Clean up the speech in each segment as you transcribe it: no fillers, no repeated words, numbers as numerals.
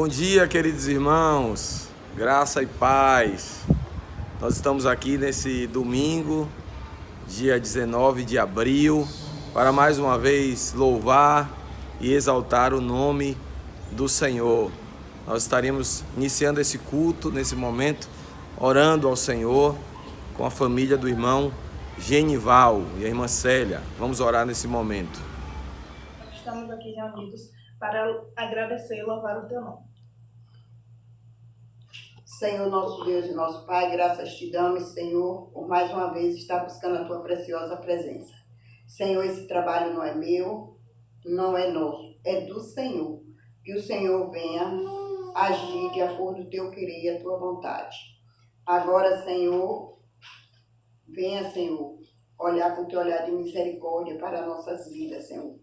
Bom dia, queridos irmãos, graça e paz. Nós estamos aqui nesse domingo, dia 19 de abril, para mais uma vez louvar e exaltar o nome do Senhor. Nós estaremos iniciando esse culto nesse momento, orando ao Senhor com a família do irmão Genival e a irmã Célia. Vamos orar nesse momento. Estamos aqui reunidos para agradecer e louvar o teu nome. Senhor, nosso Deus e nosso Pai, graças te damos, Senhor, por mais uma vez estar buscando a tua preciosa presença. Senhor, esse trabalho não é meu, não é nosso, é do Senhor. Que o Senhor venha agir de acordo com o teu querer e a tua vontade. Agora, Senhor, venha, Senhor, olhar com o teu olhar de misericórdia para nossas vidas, Senhor.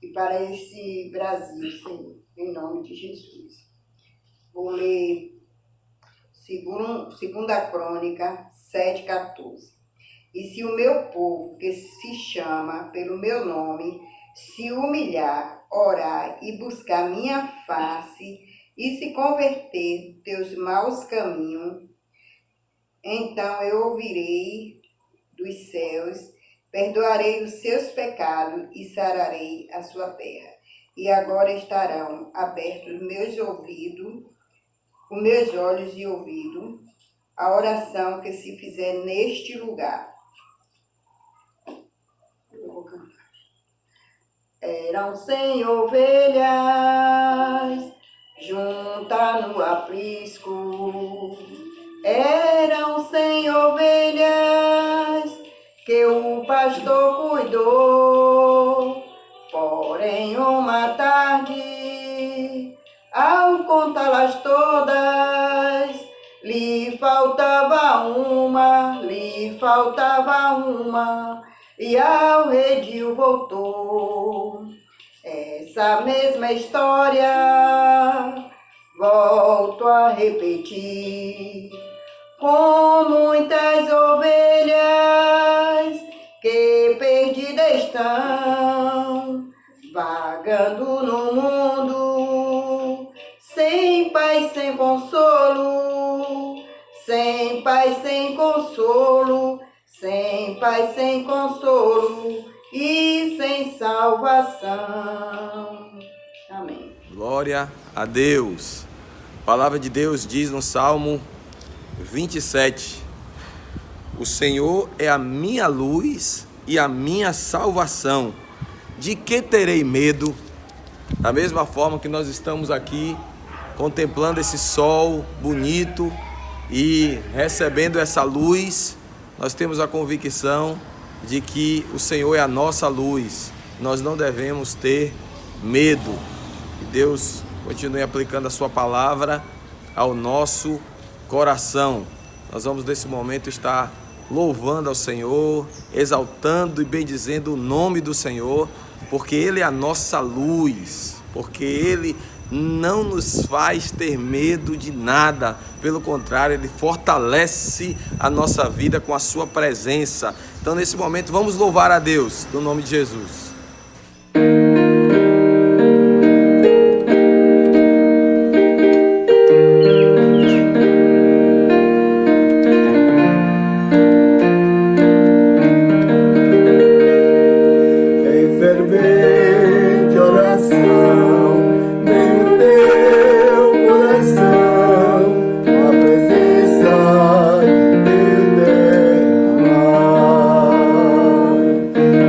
E para esse Brasil, Senhor, em nome de Jesus. Vou ler segunda Crônica 7,14. E se o meu povo, que se chama pelo meu nome, se humilhar, orar e buscar minha face, e se converter dos teus maus caminhos, então eu ouvirei dos céus, perdoarei os seus pecados e sararei a sua terra. E agora estarão abertos os meus ouvidos, os meus olhos e ouvidos, a oração que se fizer neste lugar. Eu vou cantar. Eram 100 ovelhas juntas no aprisco. Eram 100 ovelhas que o pastor cuidou, porém uma tarde, ao contá-las todas, lhe faltava uma, e ao redil voltou. Essa mesma história volto a repetir, com muitas ovelhas que perdidas estão, vagando no mundo, sem pai, sem consolo, sem pai, sem consolo, sem pai, sem consolo e sem salvação. Amém. Glória a Deus. A palavra de Deus diz no Salmo 27: o Senhor é a minha luz e a minha salvação. De que terei medo? Da mesma forma que nós estamos aqui contemplando esse sol bonito e recebendo essa luz, nós temos a convicção de que o Senhor é a nossa luz. Nós não devemos ter medo. Que Deus continue aplicando a sua palavra ao nosso coração. Nós vamos nesse momento estar louvando ao Senhor, exaltando e bendizendo o nome do Senhor, porque Ele é a nossa luz, porque Ele não nos faz ter medo de nada, pelo contrário, Ele fortalece a nossa vida com a sua presença. Então nesse momento vamos louvar a Deus, no nome de Jesus.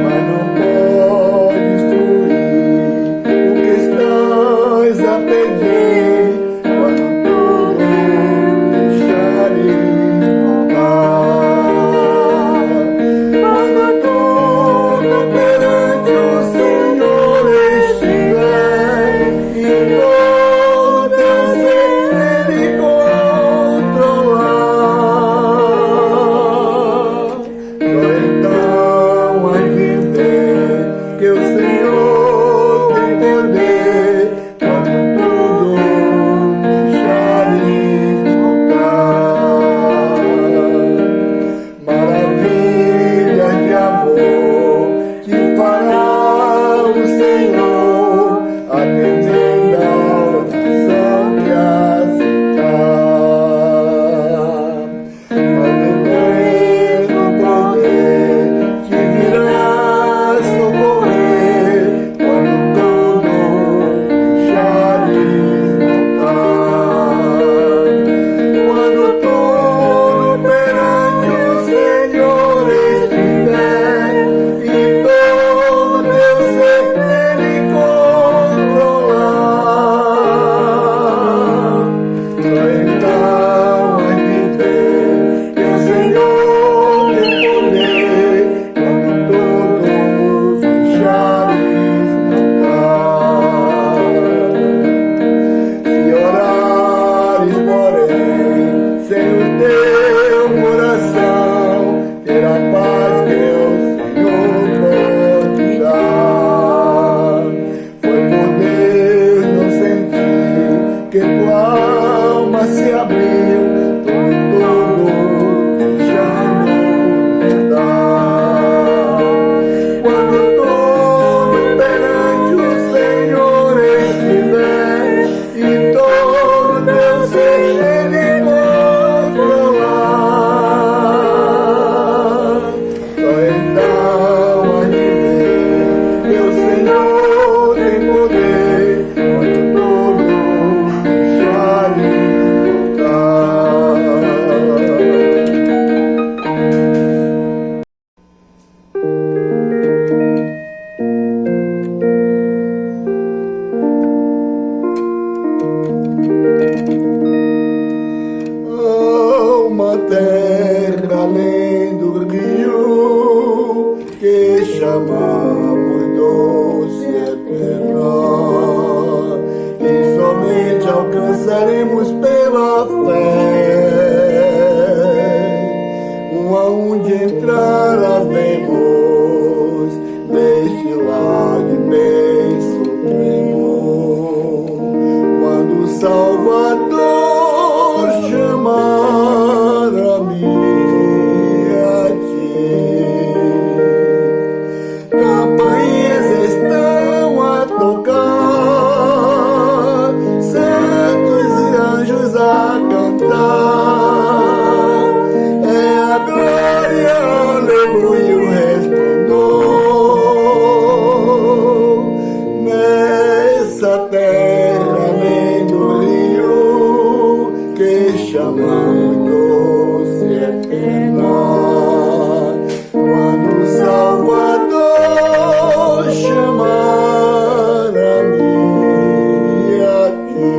Mas não pode abriu, tudo tornou, chamou verdade. Quando todo perante o Senhor estiver, e todo teu ser ele controlar, só então há de ver que o Senhor tem poder, quando todo deixar importar. Uma terra além do rio que chamamos doce eterna, e somente alcançaremos pela fé. Aonde entrar havemos neste lar de bem supremo, quando o Salvador chamar a mim e a ti. Campainhas estão a tocar, santos e anjos a cantar, é a glória, aleluia, o resplendor nessa terra além do rio que chamamos doce eterna, quando o Salvador chamar a mim e a ti.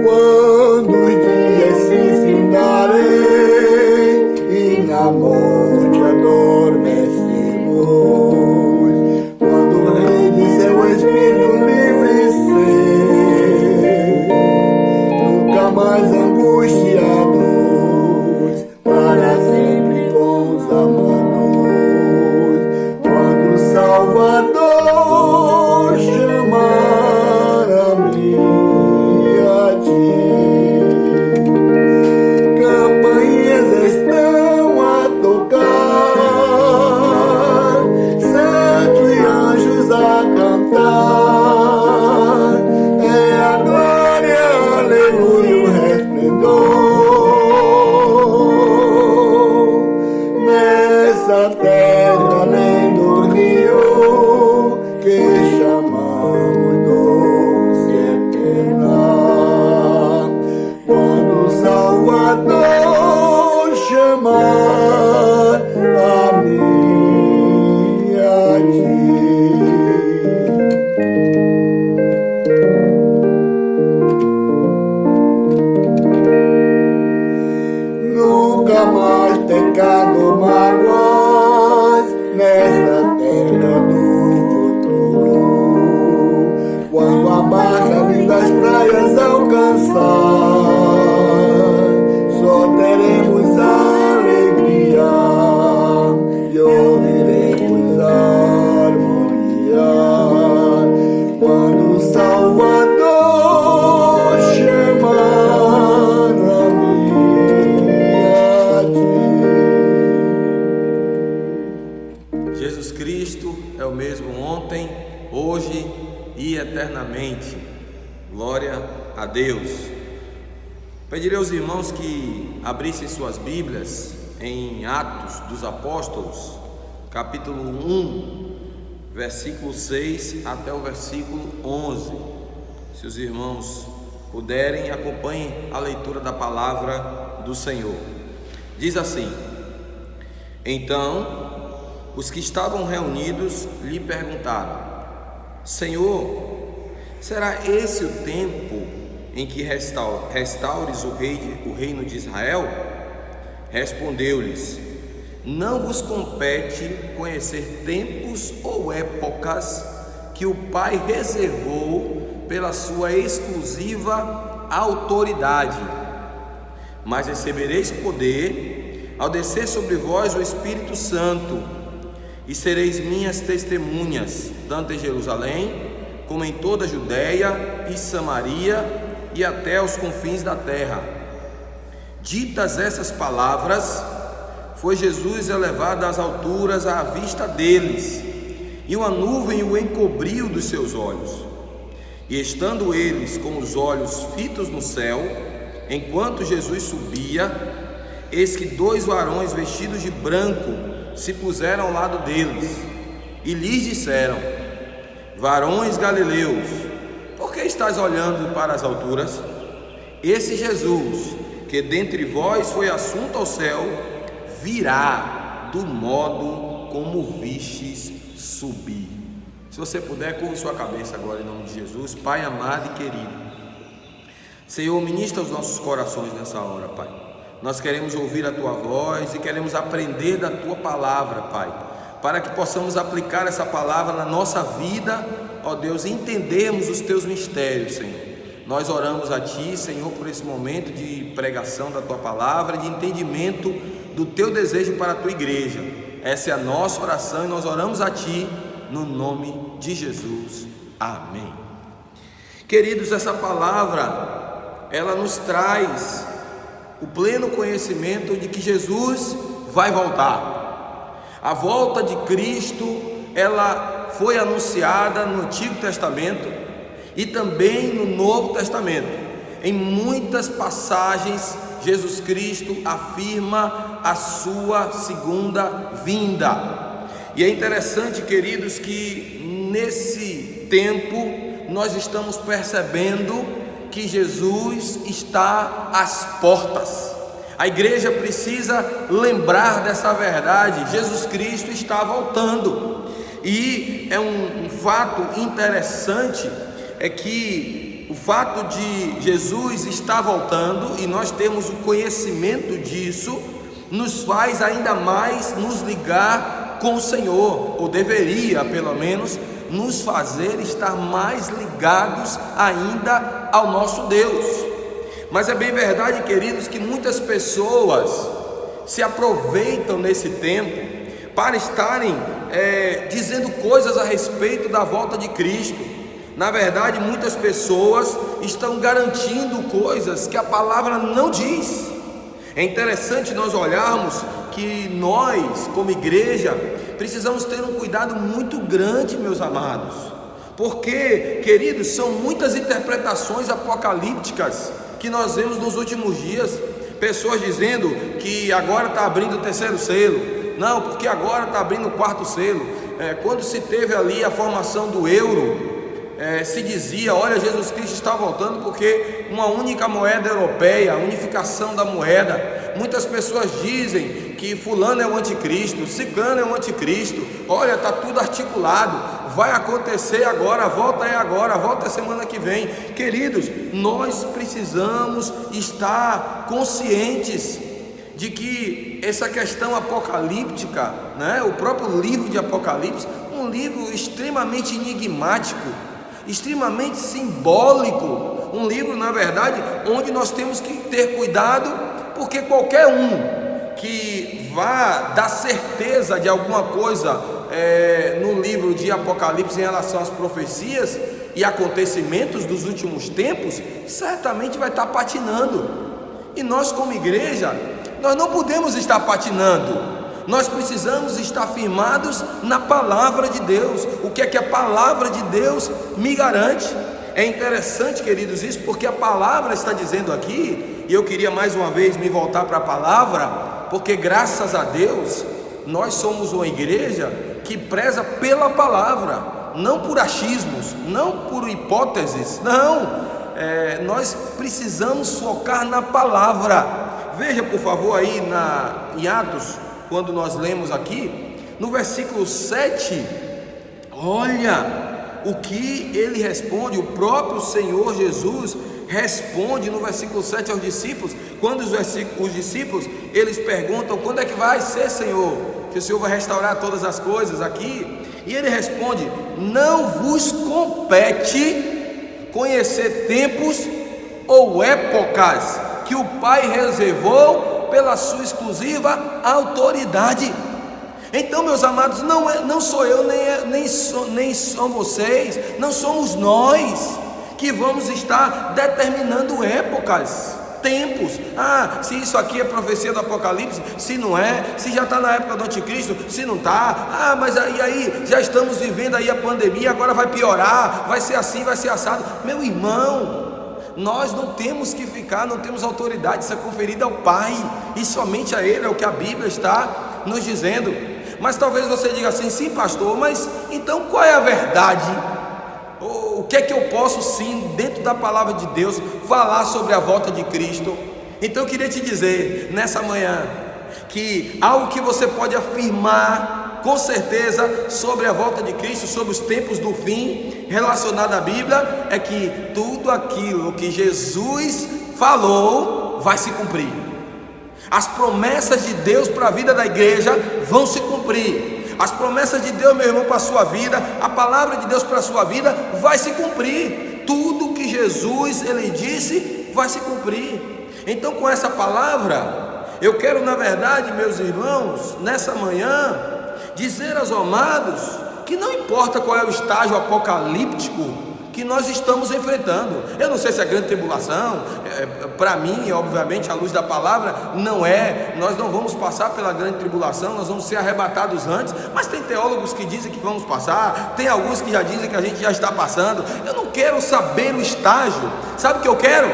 Quando os dias se findarem e na morte adormecemos, quando o Rei de seu Espírito livre ser, nunca mais angustiados, para sempre bons amados, quando o Salvador chamar a mim e a ti. Campainhas estão a tocar, santos e anjos a cantar, é a glória, aleluia, o resplendor nessa terra além do rio que chamamos doce eterna, quando o Salvador chamar a mim e a ti. Nunca mais pecado, mágoas nessa terra do futuro, quando a barca lindas praias alcançar, só teremos a alegria e ouviremos a harmonia, quando o Salvador chamar a mim e a ti. Jesus Cristo é o mesmo ontem, hoje e eternamente. Glória a Deus. Pedirei aos irmãos que abrissem suas Bíblias em Atos dos Apóstolos, capítulo 1, versículo 6 até o versículo 11. Se os irmãos puderem, acompanhem a leitura da palavra do Senhor. Diz assim: Então os que estavam reunidos lhe perguntaram: Senhor, será esse o tempo em que restaures o reino de Israel? Respondeu-lhes: Não vos compete conhecer tempos ou épocas que o Pai reservou pela sua exclusiva autoridade, mas recebereis poder ao descer sobre vós o Espírito Santo, e sereis minhas testemunhas, tanto em Jerusalém, como em toda a Judéia e Samaria e até aos confins da terra. Ditas essas palavras, foi Jesus elevado às alturas à vista deles, e uma nuvem o encobriu dos seus olhos. E estando eles com os olhos fitos no céu, enquanto Jesus subia, eis que 2 varões vestidos de branco se puseram ao lado deles, e lhes disseram: varões galileus, por que estáis olhando para as alturas? Esse Jesus, que dentre vós foi assunto ao céu, virá do modo como vistes subir. Se você puder, curve sua cabeça agora em nome de Jesus. Pai amado e querido, Senhor, ministra os nossos corações nessa hora, Pai. Nós queremos ouvir a Tua voz e queremos aprender da Tua palavra, Pai, para que possamos aplicar essa palavra na nossa vida, ó Deus, e entendermos os Teus mistérios, Senhor. Nós oramos a Ti, Senhor, por esse momento de pregação da Tua palavra, de entendimento do Teu desejo para a Tua igreja. Essa é a nossa oração e nós oramos a Ti, no nome de Jesus. Amém. Queridos, essa palavra, ela nos traz o pleno conhecimento de que Jesus vai voltar. A volta de Cristo, ela foi anunciada no Antigo Testamento e também no Novo Testamento. Em muitas passagens, Jesus Cristo afirma a sua segunda vinda. E é interessante, queridos, que nesse tempo nós estamos percebendo que Jesus está às portas. A igreja precisa lembrar dessa verdade. Jesus Cristo está voltando. E é um fato interessante, é que o fato de Jesus estar voltando e nós termos o conhecimento disso, nos faz ainda mais nos ligar com o Senhor, ou deveria pelo menos nos fazer estar mais ligados ainda ao nosso Deus. Mas é bem verdade, queridos, que muitas pessoas se aproveitam nesse tempo para estarem dizendo coisas a respeito da volta de Cristo. Na verdade, muitas pessoas estão garantindo coisas que a palavra não diz. É interessante nós olharmos que nós, como igreja, precisamos ter um cuidado muito grande, meus amados, porque, queridos, são muitas interpretações apocalípticas que nós vemos nos últimos dias. Pessoas dizendo que agora está abrindo o 3º selo, não, porque agora está abrindo o 4º selo. Quando se teve ali a formação do euro, se dizia: olha, Jesus Cristo está voltando porque uma única moeda europeia, a unificação da moeda. Muitas pessoas dizem que fulano é o anticristo, ciclano é o anticristo. Olha, está tudo articulado, vai acontecer agora, a volta é agora, a volta é semana que vem. Queridos, nós precisamos estar conscientes de que essa questão apocalíptica, né, o próprio livro de Apocalipse, um livro extremamente enigmático, extremamente simbólico, um livro, na verdade, onde nós temos que ter cuidado, porque qualquer um que vá dar certeza de alguma coisa no livro de Apocalipse em relação às profecias e acontecimentos dos últimos tempos, certamente vai estar patinando. E nós, como igreja, nós não podemos estar patinando. Nós precisamos estar firmados na palavra de Deus. O que é que a palavra de Deus me garante? É interessante, queridos, isso, porque a palavra está dizendo aqui, e eu queria mais uma vez me voltar para a palavra, porque graças a Deus nós somos uma igreja que preza pela palavra, não por achismos, não por hipóteses, não. Nós precisamos focar na palavra. Veja, por favor, aí em Atos, quando nós lemos aqui, no versículo 7, olha o que ele responde. O próprio Senhor Jesus responde no versículo 7 aos discípulos, quando os discípulos, eles perguntam: quando é que vai ser, Senhor, que o Senhor vai restaurar todas as coisas aqui? E ele responde: não vos compete conhecer tempos ou épocas que o Pai reservou pela sua exclusiva autoridade. Então, meus amados, não sou eu, nem são vocês, não somos nós que vamos estar determinando épocas, tempos. Se isso aqui é profecia do Apocalipse, se não é, se já está na época do anticristo, se não está, mas aí já estamos vivendo aí a pandemia, agora vai piorar, vai ser assim, vai ser assado. Meu irmão, nós não temos que ficar, não temos autoridade, isso é conferido ao Pai, e somente a Ele, é o que a Bíblia está nos dizendo. Mas talvez você diga assim: sim, pastor, mas então qual é a verdade? O que é que eu posso, sim, dentro da palavra de Deus, falar sobre a volta de Cristo? Então eu queria te dizer nessa manhã que algo que você pode afirmar com certeza sobre a volta de Cristo, sobre os tempos do fim, relacionado à Bíblia, é que tudo aquilo que Jesus falou vai se cumprir. As promessas de Deus para a vida da igreja vão se cumprir. As promessas de Deus, meu irmão, para a sua vida, a palavra de Deus para a sua vida vai se cumprir. Tudo que Jesus ele disse vai se cumprir. Então, com essa palavra, eu quero, na verdade, meus irmãos, nessa manhã, dizer aos amados que não importa qual é o estágio apocalíptico que nós estamos enfrentando. Eu não sei se é grande tribulação, para mim, obviamente, à luz da palavra, não é. Nós não vamos passar pela grande tribulação, nós vamos ser arrebatados antes. Mas tem teólogos que dizem que vamos passar, tem alguns que já dizem que a gente já está passando. Eu não quero saber o estágio. Sabe o que eu quero?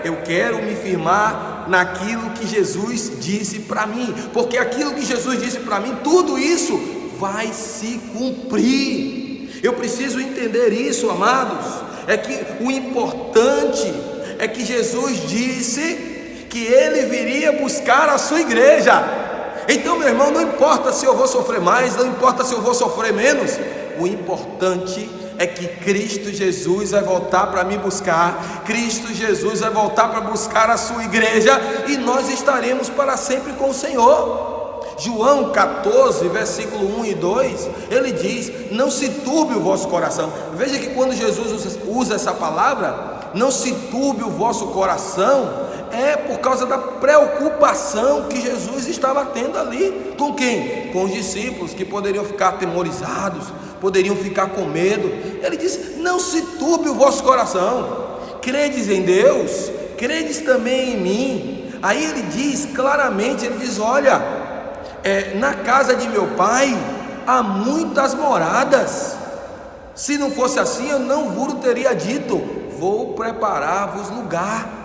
Eu quero me firmar naquilo que Jesus disse para mim, porque aquilo que Jesus disse para mim, tudo isso vai se cumprir. Eu preciso entender isso, amados. É que o importante é que Jesus disse que Ele viria buscar a sua igreja. Então, meu irmão, não importa se eu vou sofrer mais, não importa se eu vou sofrer menos. O importante é que Cristo Jesus vai voltar para me buscar. Cristo Jesus vai voltar para buscar a sua igreja, e nós estaremos para sempre com o Senhor. João 14, versículo 1 e 2, ele diz: não se turbe o vosso coração. Veja que quando Jesus usa essa palavra, não se turbe o vosso coração, é por causa da preocupação que Jesus estava tendo ali. Com quem? Com os discípulos, que poderiam ficar atemorizados, poderiam ficar com medo. Ele diz: não se turbe o vosso coração. Credes em Deus, credes também em mim. Aí ele diz claramente, ele diz: olha, na casa de meu pai há muitas moradas. Se não fosse assim, eu não vos teria dito: vou preparar-vos lugar.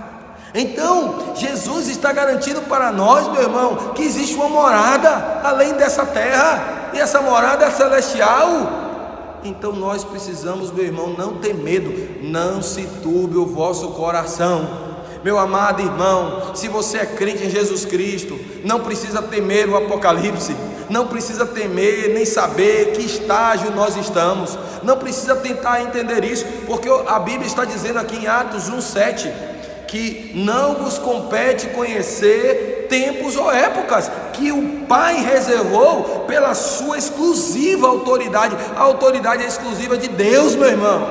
Então, Jesus está garantindo para nós, meu irmão, que existe uma morada além dessa terra, e essa morada é celestial. Então nós precisamos, meu irmão, não ter medo. Não se turbe o vosso coração. Meu amado irmão, se você é crente em Jesus Cristo, não precisa temer o Apocalipse, não precisa temer nem saber que estágio nós estamos, não precisa tentar entender isso, porque a Bíblia está dizendo aqui em Atos 1,7 que não vos compete conhecer tempos ou épocas que o Pai reservou pela sua exclusiva autoridade. A autoridade é exclusiva de Deus, meu irmão,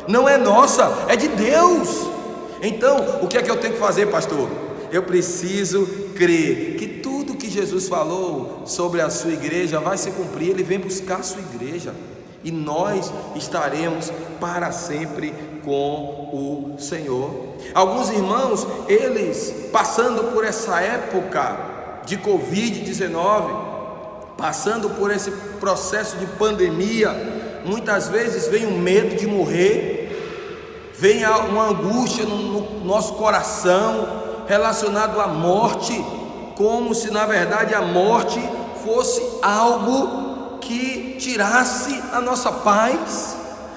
não é nossa, é de Deus. Então, o que é que eu tenho que fazer, pastor? Eu preciso crer que tudo que Jesus falou sobre a sua igreja vai se cumprir. Ele vem buscar a sua igreja, e nós estaremos para sempre com o Senhor. Alguns irmãos, eles passando por essa época de Covid-19, passando por esse processo de pandemia, muitas vezes vem o medo de morrer, vem uma angústia no nosso coração relacionado à morte, como se na verdade a morte fosse algo que tirasse a nossa paz.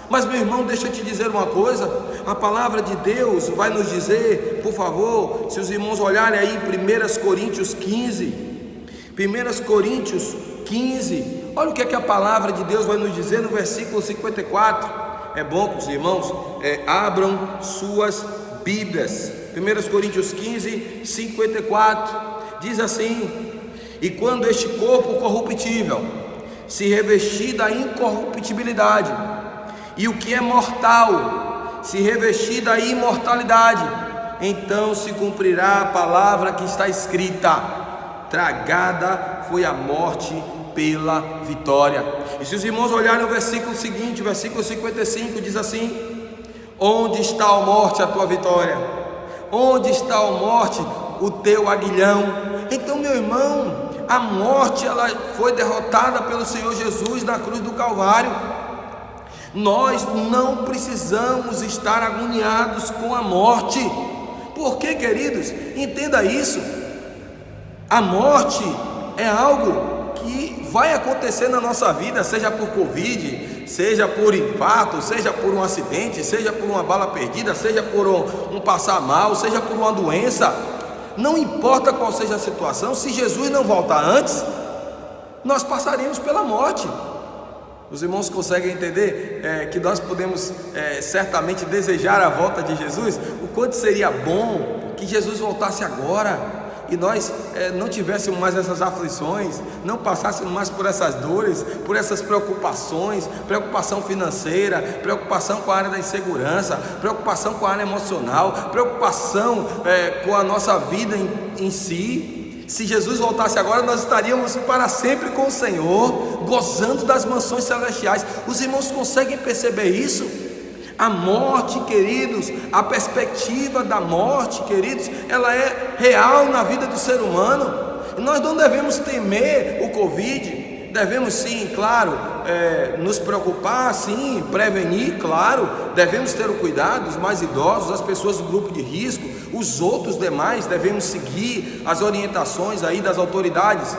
Mas, meu irmão, deixa eu te dizer uma coisa, a palavra de Deus vai nos dizer, por favor, se os irmãos olharem aí 1 Coríntios 15, 1 Coríntios 15, olha o que é que a palavra de Deus vai nos dizer no versículo 54. É bom que os irmãos abram suas Bíblias. 1 Coríntios 15, 54, diz assim: e quando este corpo corruptível se revestir da incorruptibilidade, e o que é mortal se revestir da imortalidade, então se cumprirá a palavra que está escrita: tragada foi a morte pela vitória. E se os irmãos olharem o versículo seguinte, o versículo 55, diz assim: onde está, ó morte, a tua vitória? Onde está, ó morte, o teu aguilhão? Então, meu irmão, a morte, ela foi derrotada pelo Senhor Jesus na cruz do Calvário. Nós não precisamos estar agoniados com a morte. Por quê, queridos? Entenda isso. A morte é algo que vai acontecer na nossa vida, seja por Covid, seja por infarto, seja por um acidente, seja por uma bala perdida, seja por um passar mal, seja por uma doença. Não importa qual seja a situação, se Jesus não voltar antes, nós passaríamos pela morte. Os irmãos conseguem entender que nós podemos certamente desejar a volta de Jesus? O quanto seria bom que Jesus voltasse agora e nós não tivéssemos mais essas aflições, não passássemos mais por essas dores, por essas preocupações, preocupação financeira, preocupação com a área da insegurança, preocupação com a área emocional, preocupação com a nossa vida em si. Se Jesus voltasse agora, nós estaríamos para sempre com o Senhor, gozando das mansões celestiais. Os irmãos conseguem perceber isso? A morte, queridos, a perspectiva da morte, queridos, ela é real na vida do ser humano. E nós não devemos temer o Covid. Devemos sim, claro, nos preocupar, sim, prevenir, claro. Devemos ter o cuidado, os mais idosos, as pessoas do grupo de risco, os outros demais. Devemos seguir as orientações aí das autoridades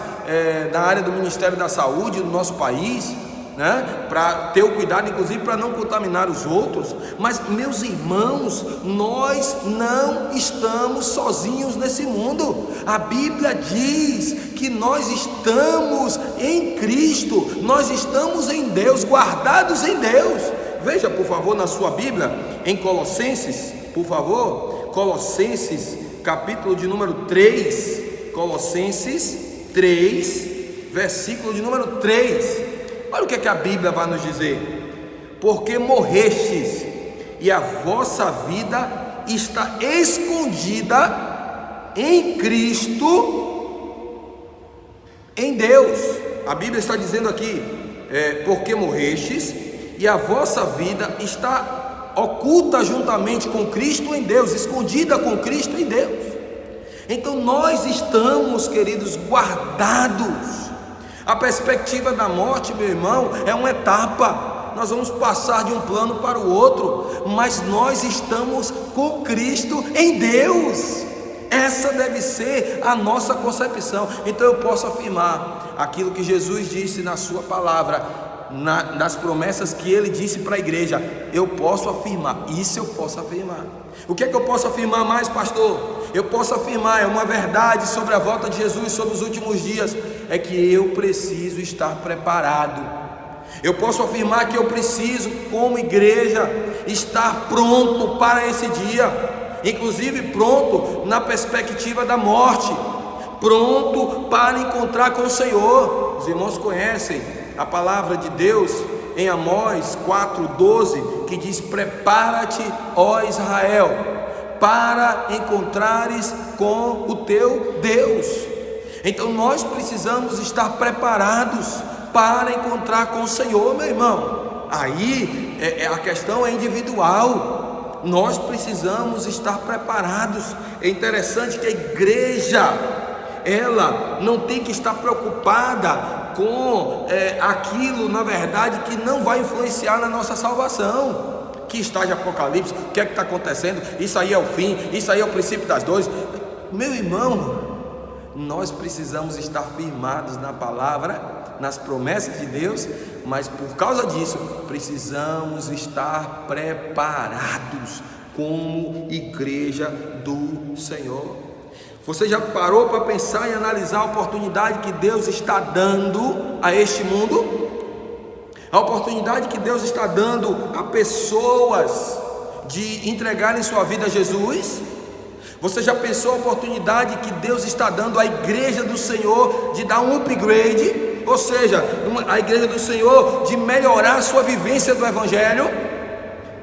na área do Ministério da Saúde do nosso país, né? Para ter o cuidado, inclusive, para não contaminar os outros. Mas, meus irmãos, nós não estamos sozinhos nesse mundo. A Bíblia diz que nós estamos em Cristo, nós estamos em Deus, guardados em Deus. Veja, por favor, na sua Bíblia, em Colossenses, por favor, Colossenses, capítulo de número 3, Colossenses 3, versículo de número 3. Olha o que a Bíblia vai nos dizer: porque morrestes e a vossa vida está escondida em Cristo, em Deus. A Bíblia está dizendo aqui, porque morrestes e a vossa vida está oculta juntamente com Cristo em Deus, escondida com Cristo em Deus. Então nós estamos, queridos, guardados. A perspectiva da morte, meu irmão, é uma etapa. Nós vamos passar de um plano para o outro, mas nós estamos com Cristo em Deus. Essa deve ser a nossa concepção. Então eu posso afirmar aquilo que Jesus disse na sua palavra, nas promessas que ele disse para a igreja. Eu posso afirmar, isso eu posso afirmar. O que é que eu posso afirmar mais, pastor? Eu posso afirmar, é uma verdade sobre a volta de Jesus, sobre os últimos dias, é que eu preciso estar preparado. Eu posso afirmar que eu preciso, como igreja, estar pronto para esse dia, inclusive pronto na perspectiva da morte, pronto para encontrar com o Senhor. Os irmãos conhecem a palavra de Deus em Amós 4,12, que diz: prepara-te, ó Israel, para encontrares com o teu Deus. Então nós precisamos estar preparados para encontrar com o Senhor, meu irmão. Aí a questão é individual. Nós precisamos estar preparados. É interessante que a igreja, ela não tem que estar preocupada com aquilo, na verdade, que não vai influenciar na nossa salvação. Que está de Apocalipse, o que é que está acontecendo? Isso aí é o fim, isso aí é o princípio das dores. Meu irmão, nós precisamos estar firmados na palavra, nas promessas de Deus, mas por causa disso, precisamos estar preparados como igreja do Senhor. Você já parou para pensar e analisar a oportunidade que Deus está dando a este mundo? A oportunidade que Deus está dando a pessoas de entregarem sua vida a Jesus? Você já pensou a oportunidade que Deus está dando à igreja do Senhor de dar um upgrade? Ou seja, a igreja do Senhor de melhorar a sua vivência do Evangelho?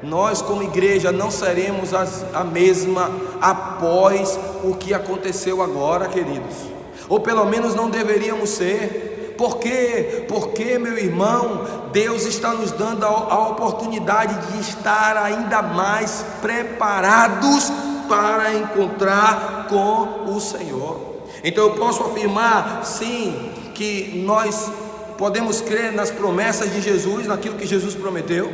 Nós como igreja não seremos a mesma após o que aconteceu agora, queridos. Ou pelo menos não deveríamos ser. Por quê? Porque, meu irmão, Deus está nos dando a oportunidade de estar ainda mais preparados para encontrar com o Senhor. Então eu posso afirmar, sim, que nós podemos crer nas promessas de Jesus, naquilo que Jesus prometeu.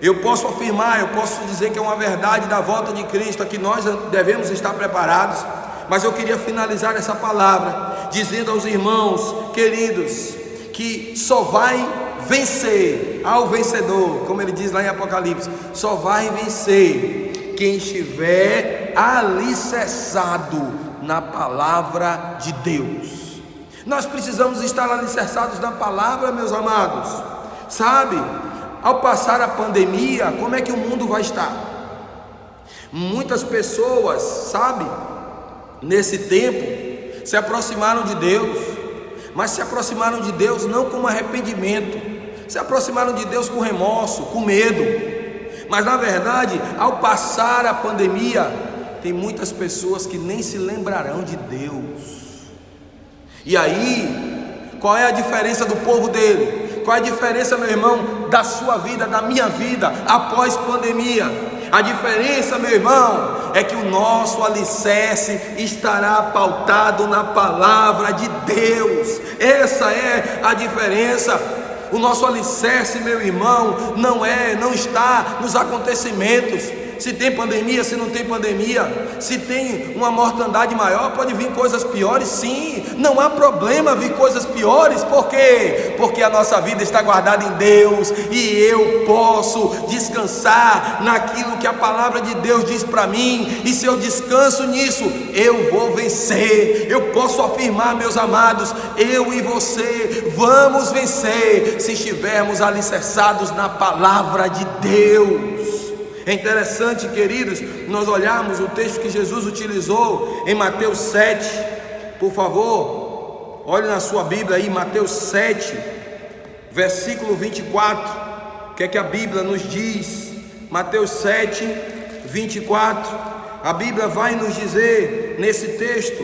Eu posso afirmar, eu posso dizer que é uma verdade da volta de Cristo, que nós devemos estar preparados. Mas eu queria finalizar essa palavra dizendo aos irmãos queridos que só vai vencer ao vencedor, como ele diz lá em Apocalipse, só vai vencer quem estiver alicerçado na palavra de Deus. Nós precisamos estar alicerçados na palavra, meus amados. Sabe, ao passar a pandemia, como é que o mundo vai estar? Muitas pessoas, sabe, nesse tempo se aproximaram de Deus, mas se aproximaram de Deus não com arrependimento, se aproximaram de Deus com remorso, com medo. Mas na verdade, ao passar a pandemia, tem muitas pessoas que nem se lembrarão de Deus. E aí, qual é a diferença do povo dele? Qual é a diferença, meu irmão, da sua vida, da minha vida após pandemia? A diferença, meu irmão, é que o nosso alicerce estará pautado na palavra de Deus. Essa é a diferença. O nosso alicerce, meu irmão, não está nos acontecimentos. Se tem pandemia, se não tem pandemia, se tem uma mortandade maior, pode vir coisas piores, sim, não há problema vir coisas piores. Por quê? Porque a nossa vida está guardada em Deus, e eu posso descansar naquilo que a palavra de Deus diz para mim, e se eu descanso nisso, eu vou vencer. Eu posso afirmar, meus amados, eu e você vamos vencer, se estivermos alicerçados na palavra de Deus. É interessante, queridos, nós olharmos o texto que Jesus utilizou em Mateus 7, por favor, olhe na sua Bíblia aí, Mateus 7, versículo 24, o que é que a Bíblia nos diz? Mateus 7, 24, a Bíblia vai nos dizer nesse texto,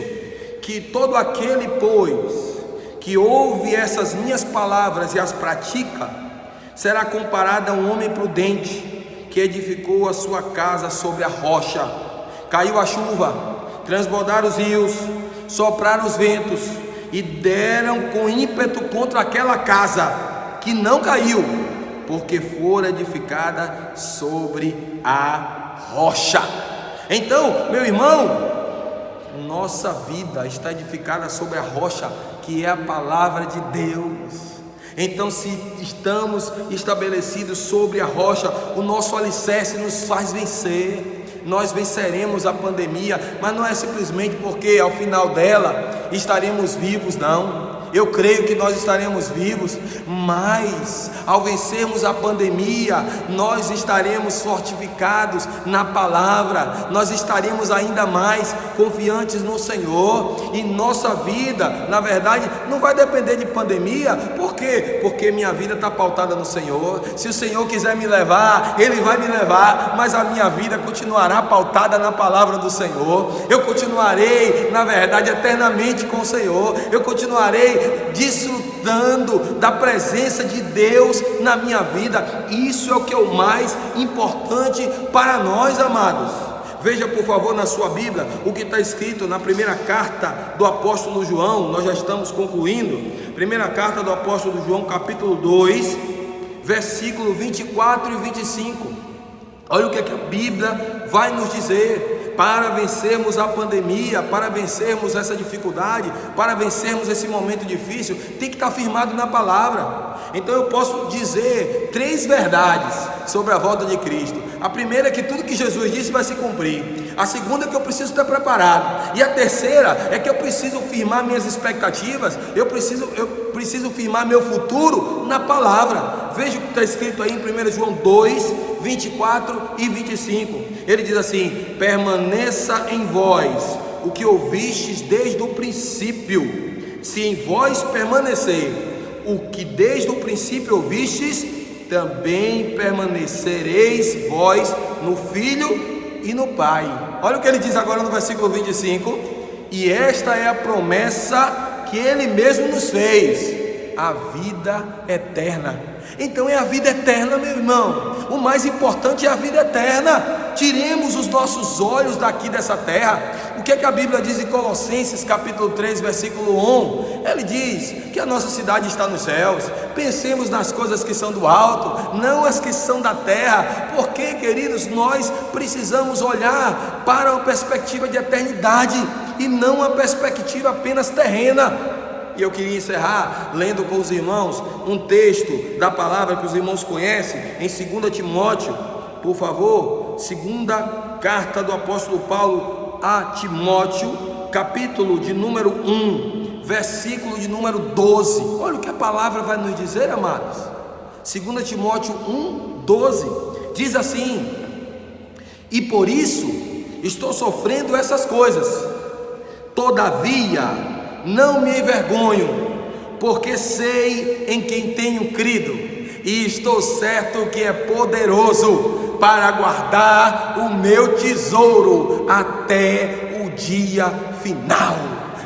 que todo aquele, pois, que ouve essas minhas palavras e as pratica, será comparado a um homem prudente, que edificou a sua casa sobre a rocha. Caiu a chuva, transbordaram os rios, sopraram os ventos, e deram com ímpeto contra aquela casa, que não caiu, porque fora edificada sobre a rocha. Então, meu irmão, nossa vida está edificada sobre a rocha, que é a palavra de Deus. Então, se estamos estabelecidos sobre a rocha, o nosso alicerce nos faz vencer. Nós venceremos a pandemia, mas não é simplesmente porque ao final dela estaremos vivos, não. Eu creio que nós estaremos vivos, mas ao vencermos a pandemia, nós estaremos fortificados na palavra, nós estaremos ainda mais confiantes no Senhor, e nossa vida, na verdade, não vai depender de pandemia. Por quê? Porque minha vida está pautada no Senhor. Se o Senhor quiser me levar, Ele vai me levar, mas a minha vida continuará pautada na palavra do Senhor. Eu continuarei, na verdade, eternamente com o Senhor. Eu continuarei desfrutando da presença de Deus na minha vida. Isso é o que é o mais importante para nós, amados. Veja, por favor, na sua Bíblia o que está escrito na primeira carta do apóstolo João. Nós já estamos concluindo. Primeira carta do apóstolo João, capítulo 2, versículo 24 e 25. Olha o que a Bíblia vai nos dizer. Para vencermos a pandemia, para vencermos essa dificuldade, para vencermos esse momento difícil, tem que estar firmado na palavra. Então eu posso dizer 3 verdades sobre a volta de Cristo. A primeira é que tudo que Jesus disse vai se cumprir. A segunda é que eu preciso estar preparado. E a terceira é que eu preciso firmar minhas expectativas. Eu preciso firmar meu futuro na palavra. Veja o que está escrito aí em 1 João 2, 24 e 25. Ele diz assim: permaneça em vós o que ouvistes desde o princípio. Se em vós permanecer o que desde o princípio ouvistes, também permanecereis vós no Filho e no Pai. Olha o que ele diz agora no versículo 25. E esta é a promessa que Ele mesmo nos fez, a vida eterna. Então é a vida eterna, meu irmão. O mais importante é a vida eterna. Tiremos os nossos olhos daqui dessa terra. O que é que a Bíblia diz em Colossenses capítulo 3, versículo 1? Ele diz que a nossa cidade está nos céus. Pensemos nas coisas que são do alto, não as que são da terra. Porque, queridos, nós precisamos olhar para uma perspectiva de eternidade e não uma perspectiva apenas terrena. E eu queria encerrar lendo com os irmãos um texto da palavra que os irmãos conhecem, em 2 Timóteo, por favor, segunda carta do apóstolo Paulo a Timóteo, capítulo de número 1, versículo de número 12. Olha o que a palavra vai nos dizer, amados. 2 Timóteo 1, 12, diz assim: e por isso estou sofrendo essas coisas, todavia não me envergonho, porque sei em quem tenho crido, e estou certo que é poderoso para guardar o meu tesouro até o dia final.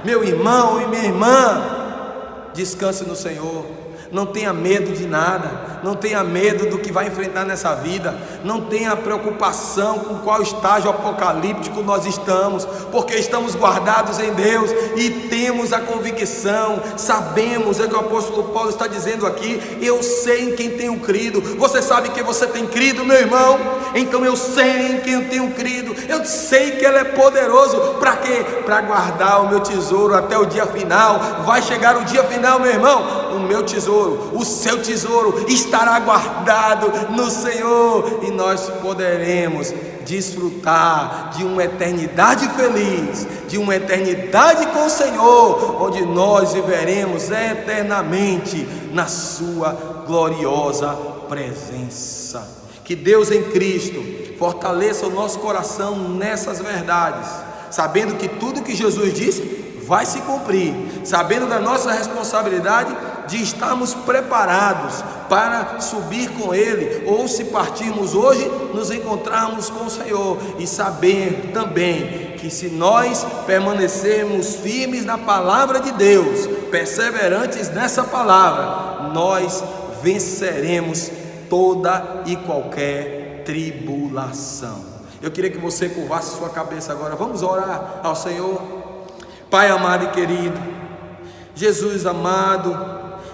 Meu irmão e minha irmã, descanse no Senhor. Não tenha medo de nada, não tenha medo do que vai enfrentar nessa vida, não tenha preocupação com qual estágio apocalíptico nós estamos, porque estamos guardados em Deus e temos a convicção, sabemos, é o que o apóstolo Paulo está dizendo aqui: eu sei em quem tenho crido. Você sabe que você tem crido, meu irmão? Então eu sei em quem eu tenho crido, eu sei que Ele é poderoso. Para quê? Para guardar o meu tesouro até o dia final. Vai chegar o dia final, meu irmão. O meu tesouro, o seu tesouro estará guardado no Senhor, e nós poderemos desfrutar de uma eternidade feliz, de uma eternidade com o Senhor, onde nós viveremos eternamente na sua gloriosa presença. Que Deus em Cristo fortaleça o nosso coração nessas verdades, sabendo que tudo que Jesus disse vai se cumprir, sabendo da nossa responsabilidade de estarmos preparados para subir com Ele, ou se partirmos hoje, nos encontrarmos com o Senhor, e saber também que se nós permanecermos firmes na palavra de Deus, perseverantes nessa palavra, nós venceremos toda e qualquer tribulação. Eu queria que você curvasse sua cabeça agora. Vamos orar ao Senhor. Pai amado e querido, Jesus amado,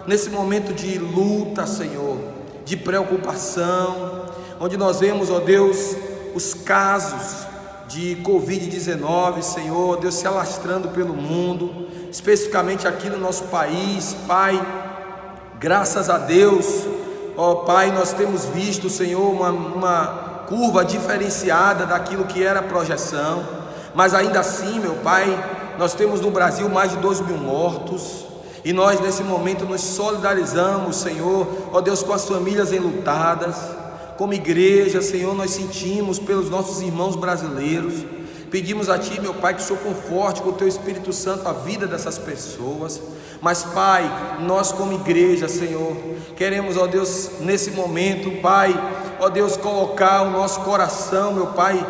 nesse momento de luta, Senhor, de preocupação, onde nós vemos, ó Deus, os casos de Covid-19, Senhor, Deus, se alastrando pelo mundo, especificamente aqui no nosso país, Pai, graças a Deus, ó Pai, nós temos visto, Senhor, uma curva diferenciada daquilo que era a projeção, mas ainda assim, meu Pai, nós temos no Brasil mais de 12 mil mortos, e nós nesse momento nos solidarizamos, Senhor, ó Deus, com as famílias enlutadas. Como igreja, Senhor, nós sentimos pelos nossos irmãos brasileiros. Pedimos a Ti, meu Pai, que o Senhor conforte com o Teu Espírito Santo a vida dessas pessoas. Mas, Pai, nós como igreja, Senhor, queremos, ó Deus, nesse momento, Pai, ó Deus, colocar o nosso coração, meu Pai,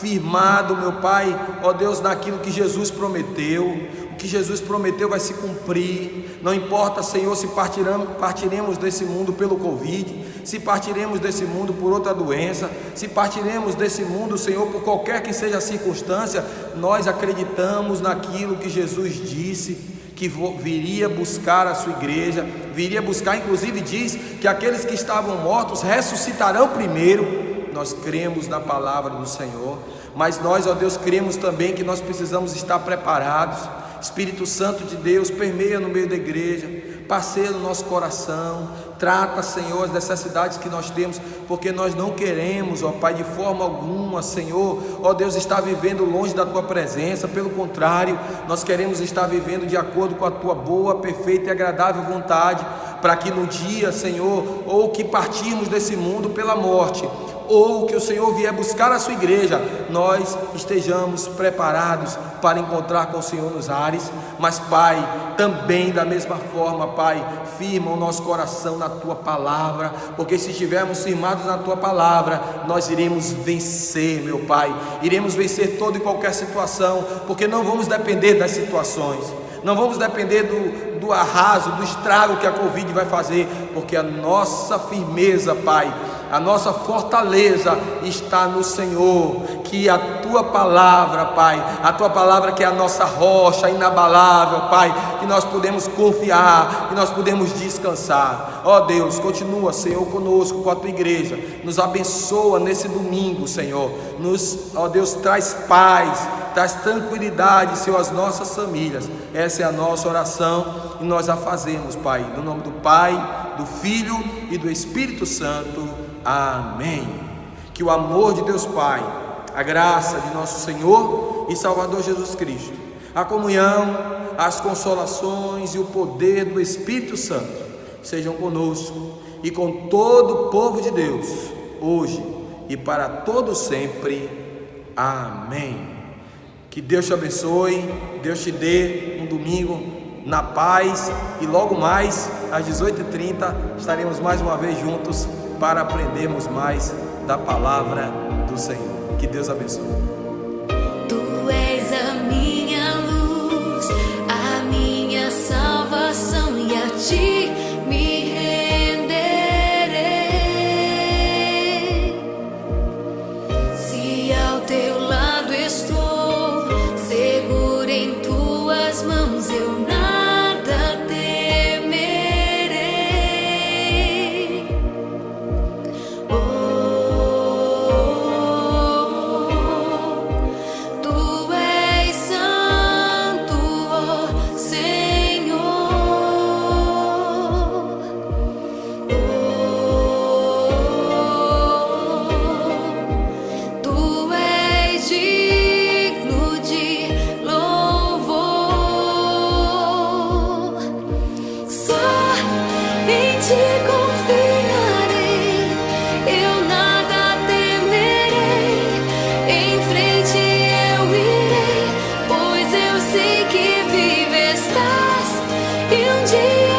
firmado, meu Pai, ó Deus, naquilo que Jesus prometeu. O que Jesus prometeu vai se cumprir. Não importa, Senhor, se partiremos desse mundo pelo Covid, se partiremos desse mundo por outra doença, se partiremos desse mundo, Senhor, por qualquer que seja a circunstância, nós acreditamos naquilo que Jesus disse, que viria buscar a sua igreja, viria buscar, inclusive diz que aqueles que estavam mortos ressuscitarão primeiro. Nós cremos na palavra do Senhor, mas nós, ó Deus, cremos também que nós precisamos estar preparados. Espírito Santo de Deus, permeia no meio da igreja, passeia no nosso coração, trata, Senhor, as necessidades que nós temos, porque nós não queremos, ó Pai, de forma alguma, Senhor, ó Deus, estar vivendo longe da Tua presença. Pelo contrário, nós queremos estar vivendo de acordo com a Tua boa, perfeita e agradável vontade, para que no dia, Senhor, ou que partirmos desse mundo pela morte, ou que o Senhor vier buscar a sua igreja, nós estejamos preparados para encontrar com o Senhor nos ares. Mas, Pai, também da mesma forma, Pai, firma o nosso coração na Tua palavra, porque se estivermos firmados na Tua palavra, nós iremos vencer, meu Pai, iremos vencer toda e qualquer situação, porque não vamos depender das situações, não vamos depender do do arraso, do estrago que a Covid vai fazer, porque a nossa firmeza, Pai, a nossa fortaleza está no Senhor. Que a Tua palavra, Pai, a Tua palavra que é a nossa rocha inabalável, Pai, que nós podemos confiar, que nós podemos descansar. Ó Deus, continua, Senhor, conosco, com a Tua igreja, nos abençoa nesse domingo, Senhor, ó Deus, traz paz, traz tranquilidade, Senhor, às nossas famílias. Essa é a nossa oração e nós a fazemos, Pai, no nome do Pai, do Filho e do Espírito Santo. Amém. Que o amor de Deus Pai, a graça de nosso Senhor e Salvador Jesus Cristo, a comunhão, as consolações e o poder do Espírito Santo sejam conosco e com todo o povo de Deus, hoje e para todo sempre. Amém. Que Deus te abençoe, Deus te dê um domingo na paz, e logo mais às 18h30 estaremos mais uma vez juntos para aprendermos mais da palavra do Senhor. Que Deus abençoe. Tu és a minha luz, a minha salvação, e a Ti me renderei. Se ao Teu lado estou, seguro em Tuas mãos, eu nada temerei. Tu és santo, ó Senhor. Tu és digno de louvor. Só em Ti confiarei, eu nada temerei. Em frente eu irei, pois eu sei que vivo estás, e um dia